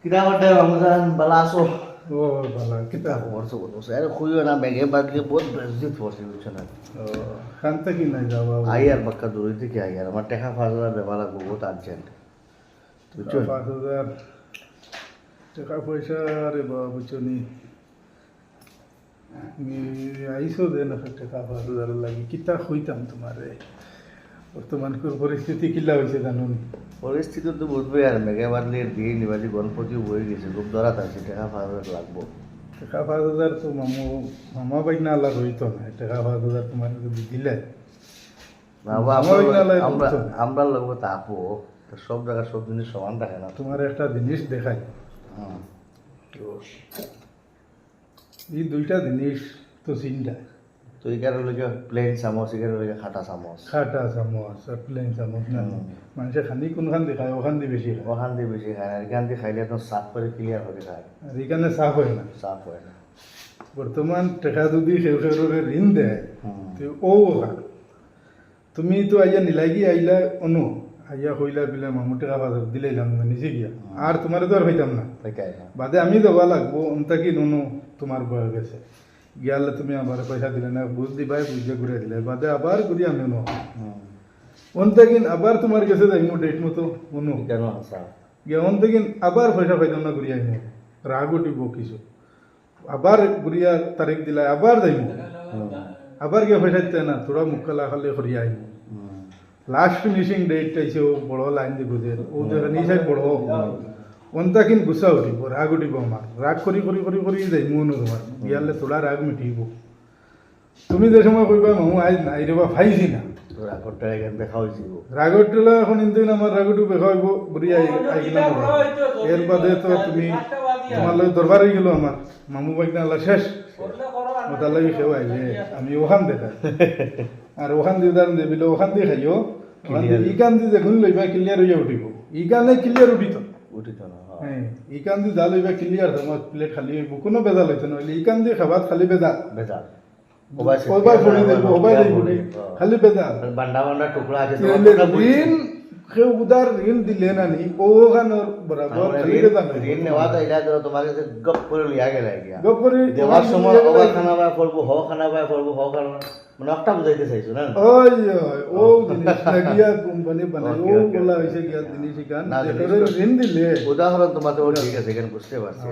Kita pada Ramadan balaso. ও ভালো কিতা Orso orso. Ayo kuyo na mege badli বহুত বেজিত পড়ছে বুঝছেন না। ও খানতে কি নাই যাবা আইয়ার বাক্কা দূরে থেকে আইয়ার আমার টাকা ফাজলা ব্যাপার বহুত আর্জেন্ট। বুঝছেন? 5000 টাকা পয়সা রে বাবা বুঝছনি মি আইসো দেন টাকা 5000 লাগি কিতা হইতাম তোমারে বর্তমান পরিস্থিতি কিলা হইছে জানুন পরিস্থিতি তো বুঝবে আর মেঘে বাদলির দিন নিবাজি গণপতি বই গেছে খুব দরাত আছে টাকা ফাজলা লাগবো। টাকা 5000 তো মামা বাইনা আল্লাহ রইতো না টাকা 5000 তোমার যদি দিলে বাবা আমরা আমরা লোক তাপো তো সব জায়গা সব জিনিস সমান থাকে না। তোমার একটা জিনিস দেখাই হুম। তো এই দুইটা জিনিস তো চিন্তা তো এখানে লেগে প্লেন চামচ এখানে লেগে খাটা চামচ খাটা চামচ আর প্লেন চামচ না মানুষে খানি কোনখান দিয়ে খায় ওখান দিয়ে বেশি খায় ওখান দিয়ে বেশি খায় আর এখান দিয়ে খাইলে তো সাফ করে ক্লিয়ার করে খায় আর এখানে সাফ হয় না সাফ হয় না। বর্তমান টাকা যদি সেউরে ঋণ দেয় হুম। তো ও খান তুমি তো আইয়া নিলাগি আইলা অনু আইয়া কইলা বিলে মামু টাকা বাজার দিলাইলাম নিজে গিয়া আর তোমার তো আর হইতাম না ওইটাই না। বাদে আমি দেওয়া লাগবো অন্তা কি নুনু তোমার বয়ে গেছে গিয়ালে তুমি আমার পয়সা দিলে না বুঝ দিবাই বুঝে ঘুরে দিলে বাদে আবার ঘুরি আমি নো হুম। অন্তা কিন আবার তোমার কাছে যাইমু ডেট মতো অনু কেন হাসা? গিয়া অন্তা কিন আবার পয়সা পাইতাম না ঘুরি আইমু রাগ উঠিব কিছু আবার ঘুরিয়া তারিখ দিলাই আবার যাইমু আবার গিয়ে পয়সা দিতে না তোরা মুখ কালা খালে ঘুরিয়া আইমু লাস্ট ফিনিশিং ডেট আইছে ও বড় লাইন দিব যে ও দেখা নিশাই বড় অন্তা কিন গুছা উঠিব রাগ উঠিব আমার রাগ করি করি করি করি যাইমু অনু তোমার গিয়ালে তোরা রাগ মিটিব তুমি যে সময় কইবা মামু আজ নাই রে বা ফাইছি না তোর আগরটা এখান দেখা হয়েছিল রাগর টেলা এখন ইন্দিন আমার রাগটু বেখাইব বুড়ি আইকিনা এর বাদে তো তুমি তোমার লোক দরবারে গেল আমার মামু বাইক না শেষ ওটার লাগে সেও আইলে আমি ওখান দেখাই আর ওখান দিয়ে উদাহরণ দেবিলে ওখান দিয়ে খাইও ইকান দিয়ে দেখুন লইবা ক্লিয়ার হইয়া উঠিব ইকানে ক্লিয়ার উঠিত উঠিত না। হ্যাঁ ইকান দিয়ে যা লইবা ক্লিয়ার তোমার প্লেট খালি হইব কোনো বেজাল হইতো না ইকান দিয়ে খাবার খালি বেজাল বেজাল ওবাই ফড়ি দেব ওবাই দেব খালি বেজাল বান্ডা বান্ডা টুকরা আছে ঋণ কেউ উদার ঋণ দিলে না নি ওখানোর বরাবর খালি বেজাল ঋণ নেওয়া তো এটা ধরো তোমাকে যে গপ করে লিয়া গেল গিয়া গপ করে দেওয়ার সময় ওবা খানা বা পড়বো হ খানা বা পড়বো হ খানা মানে একটা বুঝাইতে চাইছো না। ওই ও জিনিস লাগিয়া কোম্পানি বানাই ও বলা হয়েছে গিয়া জিনিস ঋণ দিলে উদাহরণ তোমাদের ঠিক আছে এখানে বুঝতে পারছি।